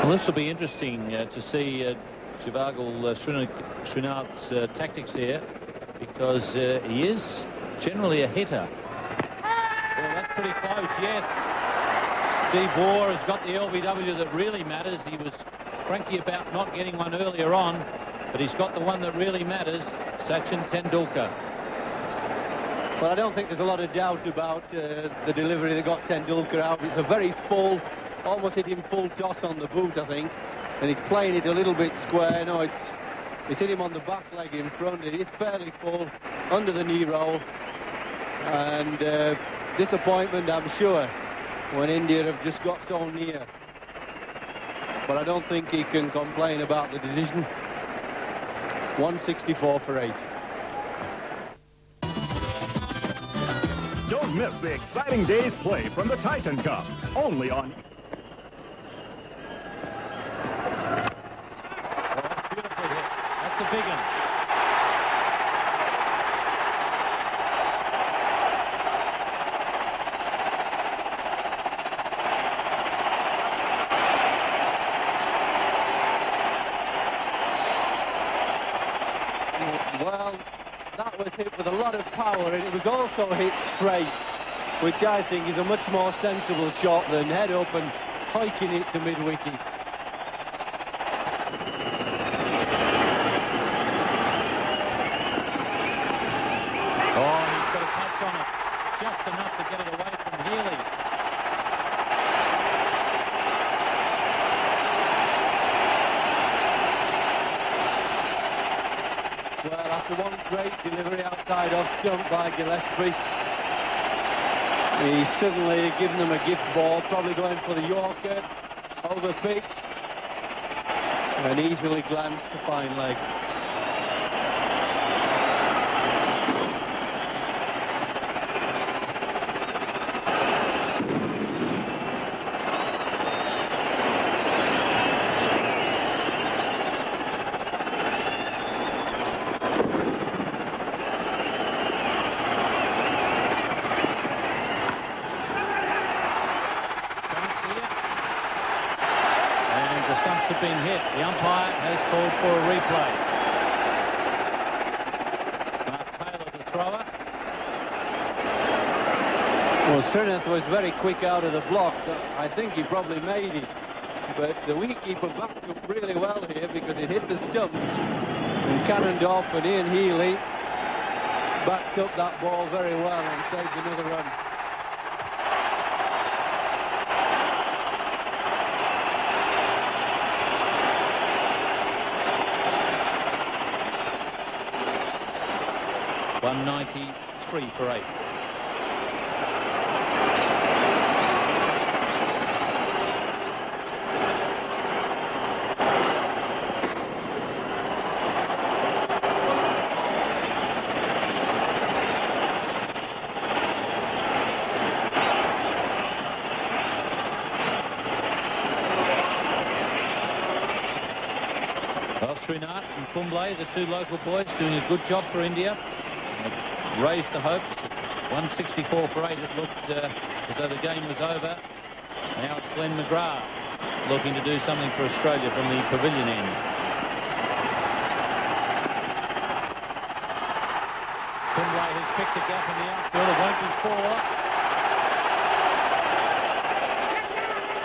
Well, this will be interesting to see Javagal Srinath's tactics here, because he is generally a hitter. Well, that's pretty close, yes. Steve Waugh has got the LBW that really matters. He was cranky about not getting one earlier on, but he's got the one that really matters, Sachin Tendulkar. Well, I don't think there's a lot of doubt about the delivery that got Tendulkar out. It's a very full, almost hit him full toss on the boot, I think. And he's playing it a little bit square. No, it's hit him on the back leg in front. It's fairly full, under the knee roll. And disappointment, I'm sure, when India have just got so near. But I don't think he can complain about the decision. 164 for 8. Don't miss the exciting day's play from the Titan Cup, only on... Oh, beautiful hit. That's a big one. Well, that was hit with a lot of power, and it was also hit straight, which I think is a much more sensible shot than head up and hiking it to mid-wicket. Oh, he's got a touch on it, just enough to get it away from Healy. Well, after one great delivery outside off stump by Gillespie, he's suddenly given them a gift ball, probably going for the Yorker over pitch, and easily glanced to fine leg. Have been hit. The umpire has called for a replay. Mark Taylor, the thrower. Well, Srinath was very quick out of the blocks. I think he probably made it, but the wicketkeeper backed up really well here because it hit the stumps and cannoned off, and Ian Healy backed up that ball very well and saved another run. .193 for 8. Well, Srinath and Kumble, the two local boys, doing a good job for India. Raised the hopes. 164 for 8. It looked as though the game was over. Now it's Glenn McGrath looking to do something for Australia from the pavilion end. Kumble has picked a gap in the outfield. It won't be 4.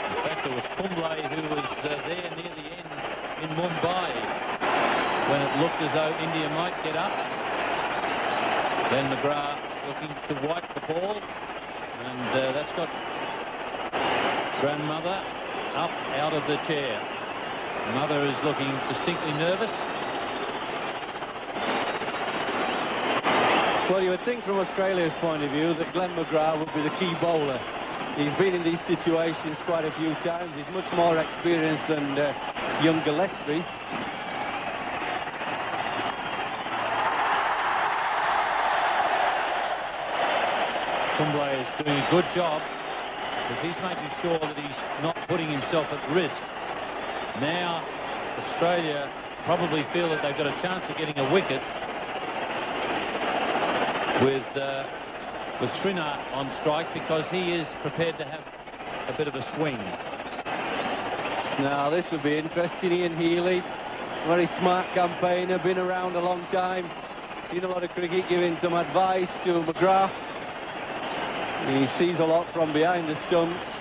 In fact, it was Kumble who was there near the end in Mumbai when it looked as though India might get up. Then McGrath looking to wipe the ball, and that's got grandmother up out of the chair. Mother is looking distinctly nervous. Well, you would think from Australia's point of view that Glenn McGrath would be the key bowler. He's been in these situations quite a few times. He's much more experienced than young Gillespie. Kumble is doing a good job because he's making sure that he's not putting himself at risk. Now Australia probably feel that they've got a chance of getting a wicket with Srinath on strike, because he is prepared to have a bit of a swing. Now this would be interesting. Ian Healy, very smart campaigner, been around a long time, seen a lot of cricket, giving some advice to McGrath. He sees a lot from behind the stumps.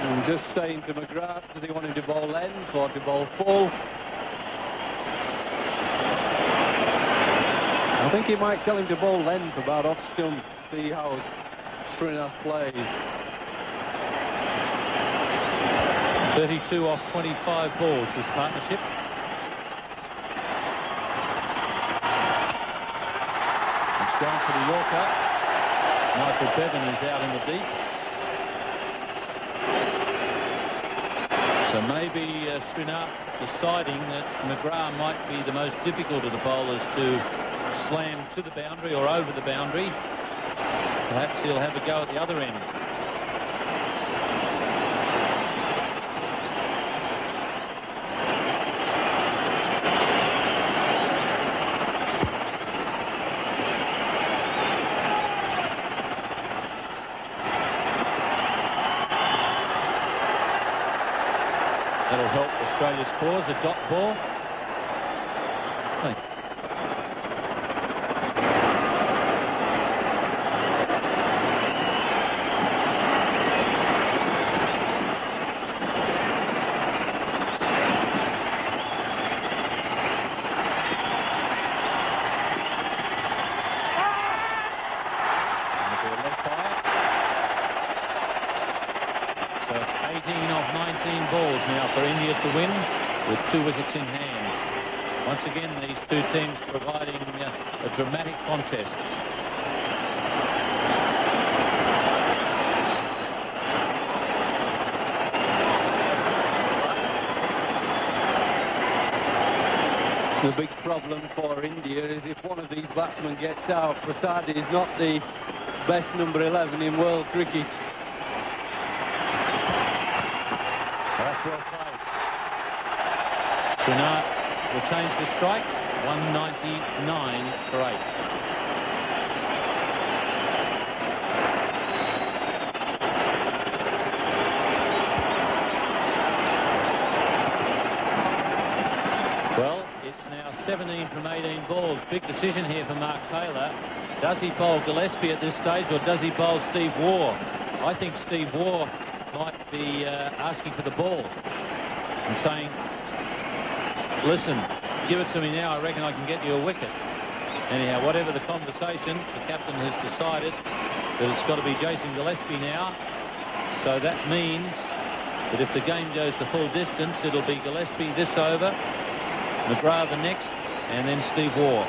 And just saying to McGrath, does he want him to bowl length or to bowl full? I think he might tell him to bowl length about off stump, see how Srinath plays. 32 off 25 balls, this partnership. It's gone for the Yorker. Michael Bevan is out in the deep. So maybe Srinath deciding that McGrath might be the most difficult of the bowlers to slam to the boundary or over the boundary. Perhaps he'll have a go at the other end. That'll help Australia's cause, a dot ball. So it's 18 off 19 balls now for India to win with 2 wickets in hand. Once again, these two teams providing a dramatic contest. The big problem for India is if one of these batsmen gets out. Prasad is not the best number 11 in world cricket. That's well played. Srinath retains the strike, 199 for 8. Well, it's now 17 from 18 balls. Big decision here for Mark Taylor. Does he bowl Gillespie at this stage, or does he bowl Steve Waugh? I think Steve Waugh might be asking for the ball and saying, listen, give it to me now, I reckon I can get you a wicket. Anyhow, whatever the conversation, the captain has decided that it's got to be Jason Gillespie now. So that means that if the game goes the full distance, it'll be Gillespie this over, McGrath the next, and then Steve Waugh.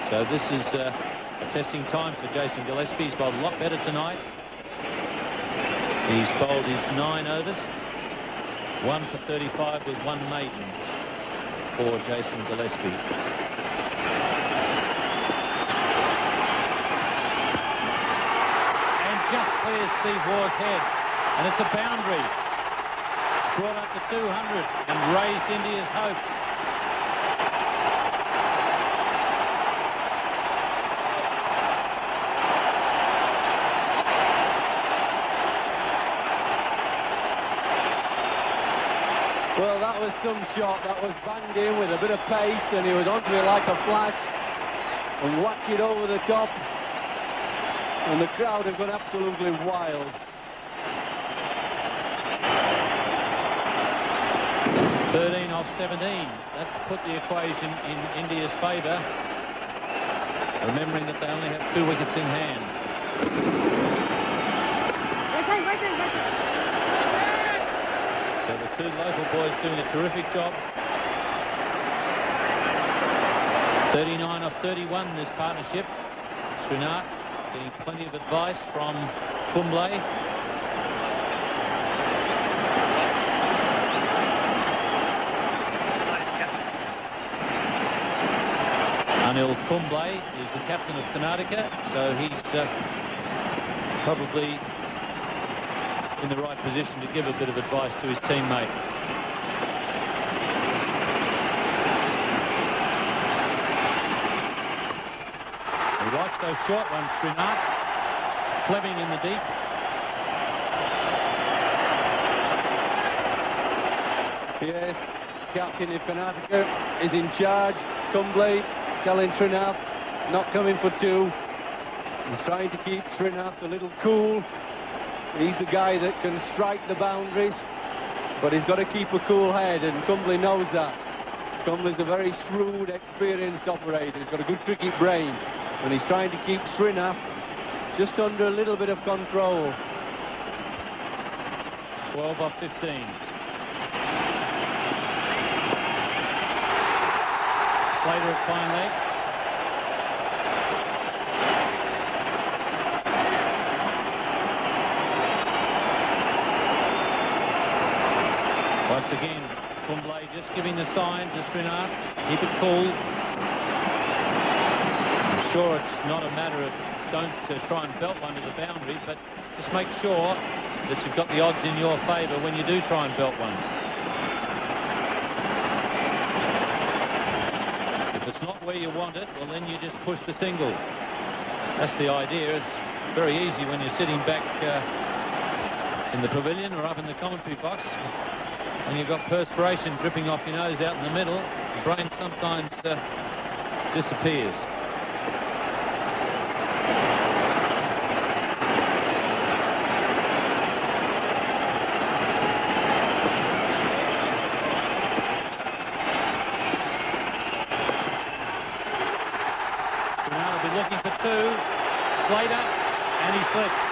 So this is a testing time for Jason Gillespie. He's bowled a lot better tonight. He's bowled his 9 overs, 1 for 35 with 1 maiden for Jason Gillespie. And just clears Steve Waugh's head, and it's a boundary. It's brought up to 200 and raised India's hopes. Well, that was some shot. That was banged in with a bit of pace, and he was onto it like a flash and whacked it over the top. And the crowd have gone absolutely wild. (13 off 17). That's put the equation in India's favour, remembering that they only have 2 wickets in hand. So the 2 local boys doing a terrific job. 39 off 31 this partnership. Srinath getting plenty of advice from Kumble. Anil Kumble is the captain of Karnataka, so he's probably in the right position to give a bit of advice to his teammate. He likes those short ones, Srinath. Fleming in the deep. Yes, captain of Karnataka is in charge. Kumble telling Srinath not coming for two. He's trying to keep Srinath a little cool. He's the guy that can strike the boundaries, but he's got to keep a cool head, and Kumble knows that. Kumble's a very shrewd, experienced operator. He's got a good cricket brain, and he's trying to keep Srinath just under a little bit of control. 12 off 15. Slater at fine leg. Once again, Kumble just giving the sign to Srinath. Keep it cool. I'm sure it's not a matter of don't try and belt one to the boundary, but just make sure that you've got the odds in your favour when you do try and belt one. If it's not where you want it, well then you just push the single. That's the idea. It's very easy when you're sitting back in the pavilion or up in the commentary box and you've got perspiration dripping off your nose out in the middle. The brain sometimes disappears. Srinath will be looking for two. Slater, and he slips.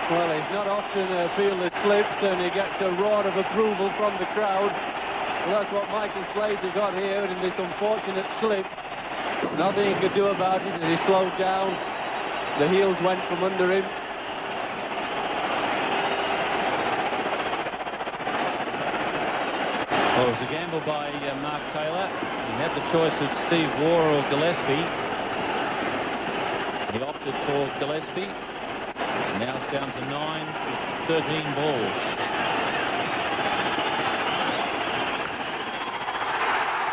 Well, it's not often a field that slips and he gets a roar of approval from the crowd. Well, that's what Michael Slater got here in this unfortunate slip. There's nothing he could do about it as he slowed down. The heels went from under him. Well, it was a gamble by Mark Taylor. He had the choice of Steve Waugh or Gillespie. He opted for Gillespie. Now it's down to 9 with 13 balls.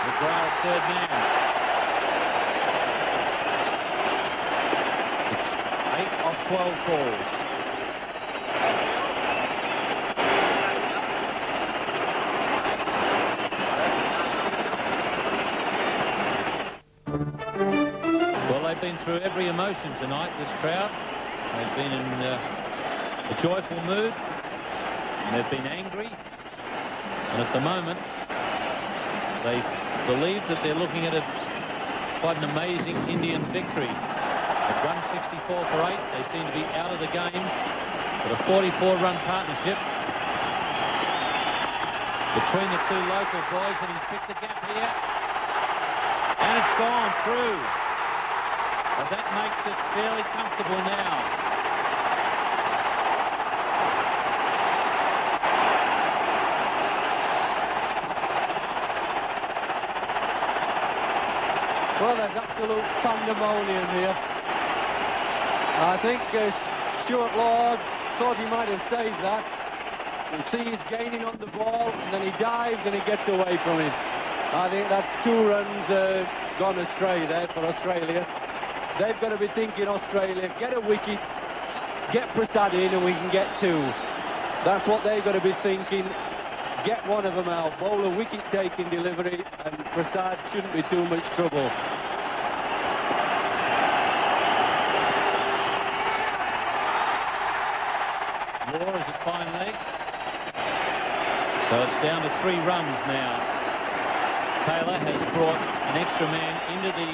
McGrath at third man. It's 8 off 12 balls. Well, they've been through every emotion tonight, this crowd. They've been in a joyful mood, and they've been angry, and at the moment they believe that they're looking at quite an amazing Indian victory. They've run 64 for 8. They seem to be out of the game, but a 44-run partnership between the two local boys, and he's picked the gap here, and it's gone through. Well, that makes it fairly comfortable now. Well, there's absolute pandemonium here. I think Stuart Lord thought he might have saved that. You see he's gaining on the ball, and then he dives and he gets away from him. I think that's 2 runs gone astray there for Australia. They've got to be thinking, Australia, get a wicket, get Prasad in, and we can get 2. That's what they've got to be thinking. Get one of them out, bowl a wicket-taking delivery, and Prasad shouldn't be too much trouble. Moore is at fine leg. So it's down to 3 runs now. Taylor has brought an extra man into the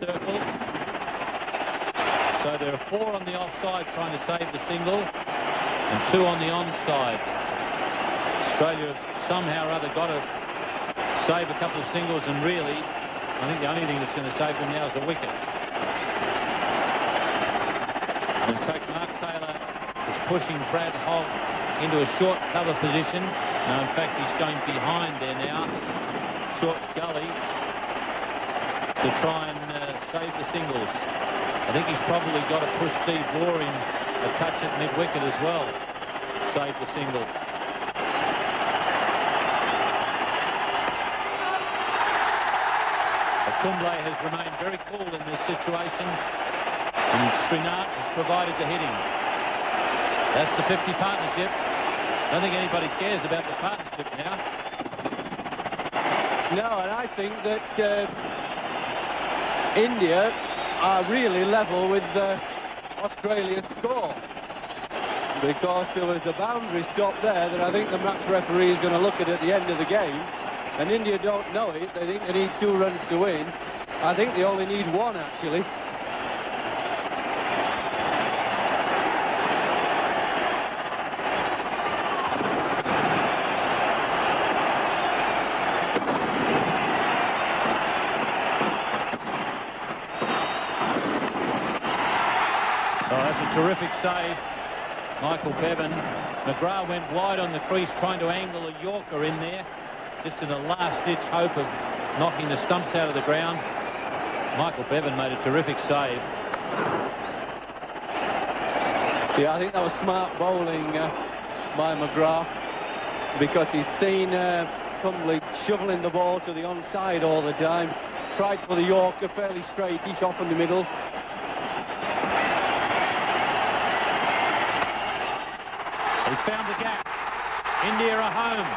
circle. So there are 4 on the offside trying to save the single, and 2 on the onside. Australia have somehow or other got to save a couple of singles, and really, I think the only thing that's going to save them now is the wicket. In fact, Mark Taylor is pushing Brad Hogg into a short cover position. No, in fact, he's going behind there now, short gully, to try and save the singles. I think he's probably got to push Steve Waugh in a touch at mid-wicket as well, save the single. A Kumble has remained very cool in this situation, and Srinath has provided the hitting. That's the 50 partnership. I don't think anybody cares about the partnership now. No, and I think that India are really level with Australia's score, because there was a boundary stop there that I think the match referee is going to look at the end of the game, and India don't know it. They think they need 2 runs to win. I think they only need 1, actually. Terrific save, Michael Bevan. McGrath went wide on the crease trying to angle a Yorker in there, just in a last-ditch hope of knocking the stumps out of the ground. Michael Bevan made a terrific save. Yeah, I think that was smart bowling by McGrath, because he's seen Kumble shoveling the ball to the onside all the time. Tried for the Yorker, fairly straightish off in the middle. He's found the gap. India are home.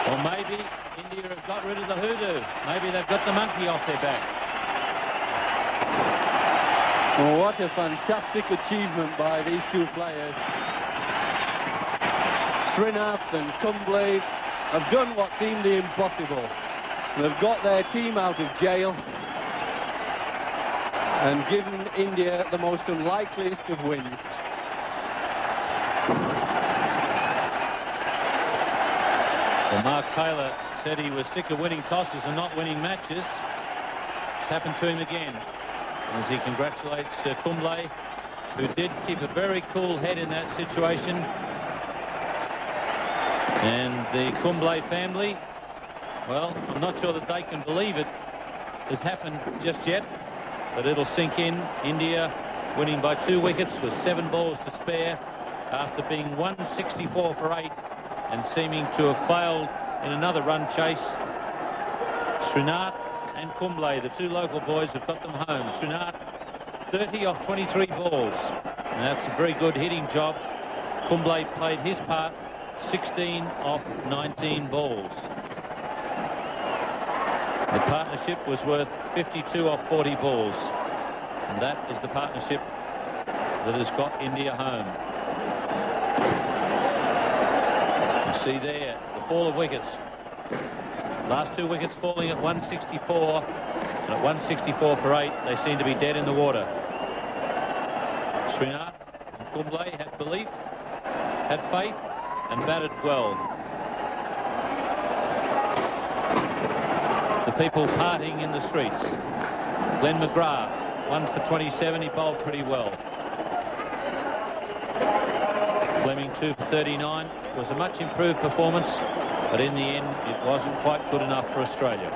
Or maybe India have got rid of the hoodoo. Maybe they've got the monkey off their back. What a fantastic achievement by these 2 players. Srinath and Kumble have done what seemed the impossible. They've got their team out of jail and given India the most unlikeliest of wins. Well, Mark Taylor said he was sick of winning tosses and not winning matches. It's happened to him again, as he congratulates Kumble, who did keep a very cool head in that situation. And the Kumble family, well, I'm not sure that they can believe it has happened just yet, but it'll sink in. India winning by 2 wickets with 7 balls to spare after being 164 for 8 and seeming to have failed in another run chase. Srinath and Kumble, the 2 local boys, have got them home. Srinath 30 off 23 balls, and that's a very good hitting job. Kumble played his part, 16 off 19 balls. The partnership was worth 52 off 40 balls, and that is the partnership that has got India home. You see there the fall of wickets. Last 2 wickets falling at 164, and at 164 for 8, they seem to be dead in the water. Srinath and Kumble had belief, had faith, and batted well. The people partying in the streets. Glenn McGrath, 1 for 27, he bowled pretty well. Fleming 2 for 39, was a much improved performance, but in the end it wasn't quite good enough for Australia.